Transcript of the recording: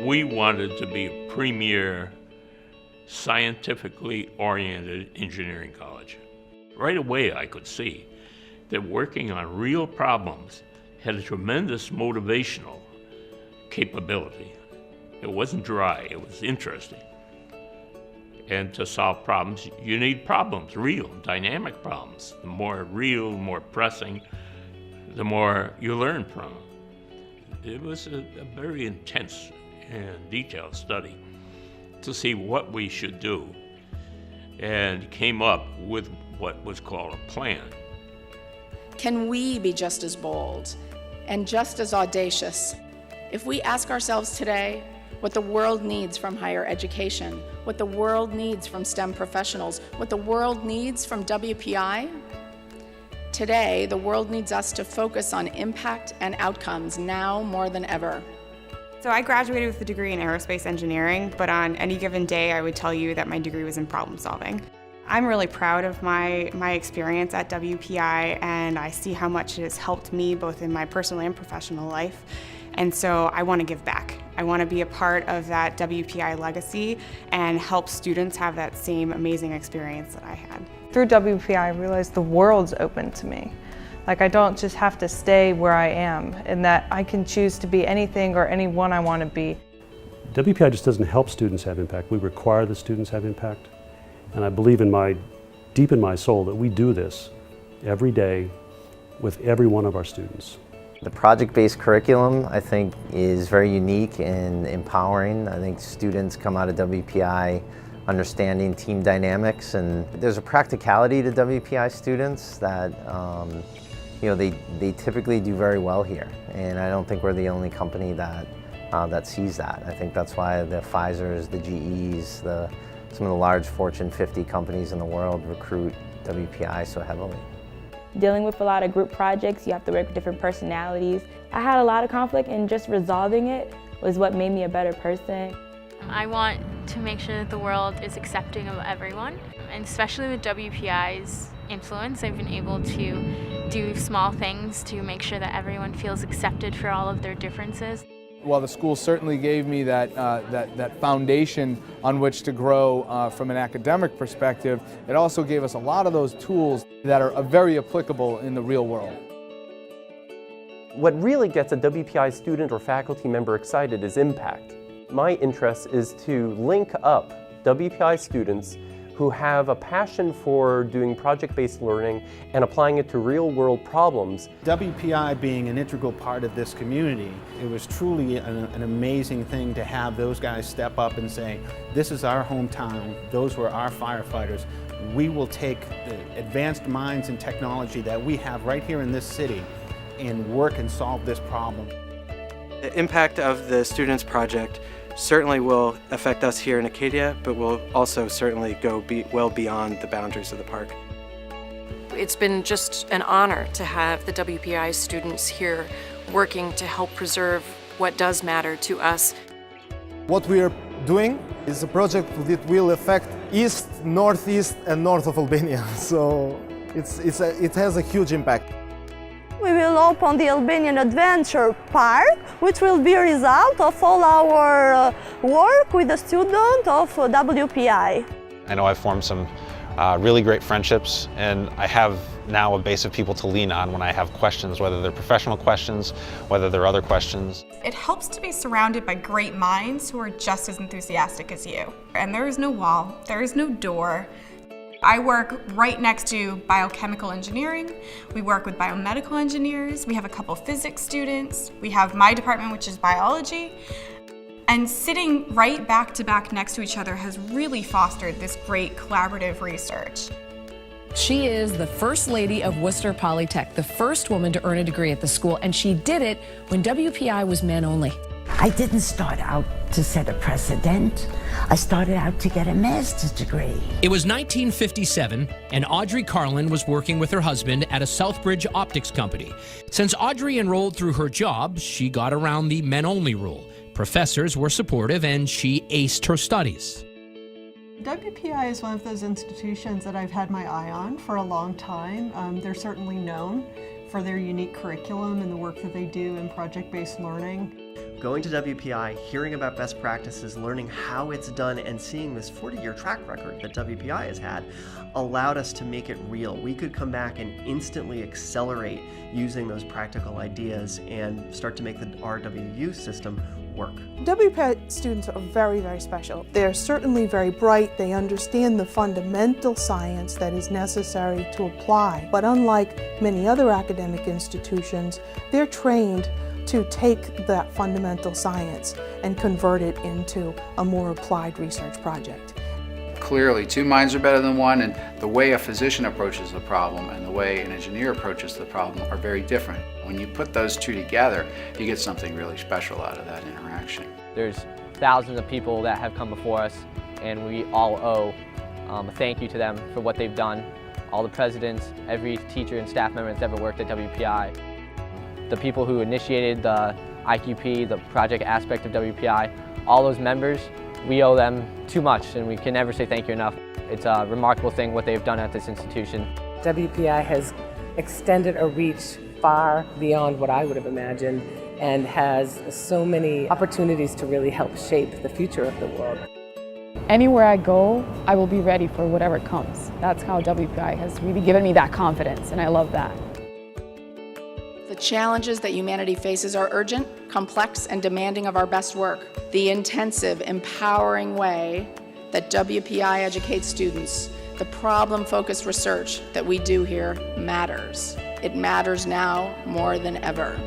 We wanted to be a premier, scientifically oriented engineering college. Right away, I could see that working on real problems had a tremendous motivational capability. It wasn't dry, it was interesting. And to solve problems, you need problems, real, dynamic problems. The more real, more pressing, the more you learn from them. It was a very intense and detailed study to see what we should do, and came up with what was called a plan. Can we be just as bold and just as audacious if we ask ourselves today what the world needs from higher education, what the world needs from STEM professionals, what the world needs from WPI? Today, the world needs us to focus on impact and outcomes now more than ever. So I graduated with a degree in aerospace engineering, but on any given day I would tell you that my degree was in problem solving. I'm really proud of my experience at WPI, and I see how much it has helped me both in my personal and professional life. And so I want to give back. I want to be a part of that WPI legacy and help students have that same amazing experience that I had. Through WPI, I realized the world's open to me. Like, I don't just have to stay where I am, and that I can choose to be anything or anyone I want to be. WPI just doesn't help students have impact. We require that students have impact. And I believe deep in my soul that we do this every day with every one of our students. The project-based curriculum, I think, is very unique and empowering. I think students come out of WPI understanding team dynamics, and there's a practicality to WPI students that they typically do very well here. And I don't think we're the only company that sees that. I think that's why the Pfizers, the GEs, some of the large Fortune 50 companies in the world recruit WPI so heavily. Dealing with a lot of group projects, you have to work with different personalities. I had a lot of conflict, and just resolving it was what made me a better person. I want to make sure that the world is accepting of everyone, and especially with WPI's influence, I've been able to do small things to make sure that everyone feels accepted for all of their differences. While the school certainly gave me that foundation on which to grow from an academic perspective, it also gave us a lot of those tools that are very applicable in the real world. What really gets a WPI student or faculty member excited is impact. My interest is to link up WPI students who have a passion for doing project-based learning and applying it to real-world problems. WPI being an integral part of this community, it was truly an amazing thing to have those guys step up and say, this is our hometown, those were our firefighters. We will take the advanced minds and technology that we have right here in this city and work and solve this problem. The impact of the Students Project certainly will affect us here in Acadia, but will also certainly go well beyond the boundaries of the park. It's been just an honor to have the WPI students here working to help preserve what does matter to us. What we are doing is a project that will affect east, northeast, and north of Albania, so it has a huge impact. We will open the Albanian Adventure Park, which will be a result of all our work with the students of WPI. I know I've formed some really great friendships, and I have now a base of people to lean on when I have questions, whether they're professional questions, whether they're other questions. It helps to be surrounded by great minds who are just as enthusiastic as you. And there is no wall, there is no door. I work right next to biochemical engineering. We work with biomedical engineers. We have a couple physics students. We have my department, which is biology. And sitting right back to back next to each other has really fostered this great collaborative research. She is the first lady of Worcester Polytech, the first woman to earn a degree at the school, and she did it when WPI was men only. I didn't start out to set a precedent. I started out to get a master's degree. It was 1957, and Audrey Carlin was working with her husband at a Southbridge optics company. Since Audrey enrolled through her job, she got around the men-only rule. Professors were supportive, and she aced her studies. WPI is one of those institutions that I've had my eye on for a long time. They're certainly known for their unique curriculum and the work that they do in project-based learning. going to WPI, hearing about best practices, learning how it's done, and seeing this 40-year track record that WPI has had allowed us to make it real. We could come back and instantly accelerate using those practical ideas and start to make the RWU system work. WPI students are very, very special. They're certainly very bright. They understand the fundamental science that is necessary to apply. But unlike many other academic institutions, they're trained to take that fundamental science and convert it into a more applied research project. Clearly, two minds are better than one, and the way a physician approaches the problem and the way an engineer approaches the problem are very different. When you put those two together, you get something really special out of that interaction. There's thousands of people that have come before us, and we all owe a thank you to them for what they've done. All the presidents, every teacher and staff member that's ever worked at WPI. The people who initiated the IQP, the project aspect of WPI, all those members, we owe them too much, and we can never say thank you enough. It's a remarkable thing what they've done at this institution. WPI has extended a reach far beyond what I would have imagined and has so many opportunities to really help shape the future of the world. Anywhere I go, I will be ready for whatever comes. That's how WPI has really given me that confidence, and I love that. The challenges that humanity faces are urgent, complex, and demanding of our best work. The intensive, empowering way that WPI educates students, the problem-focused research that we do here matters. It matters now more than ever.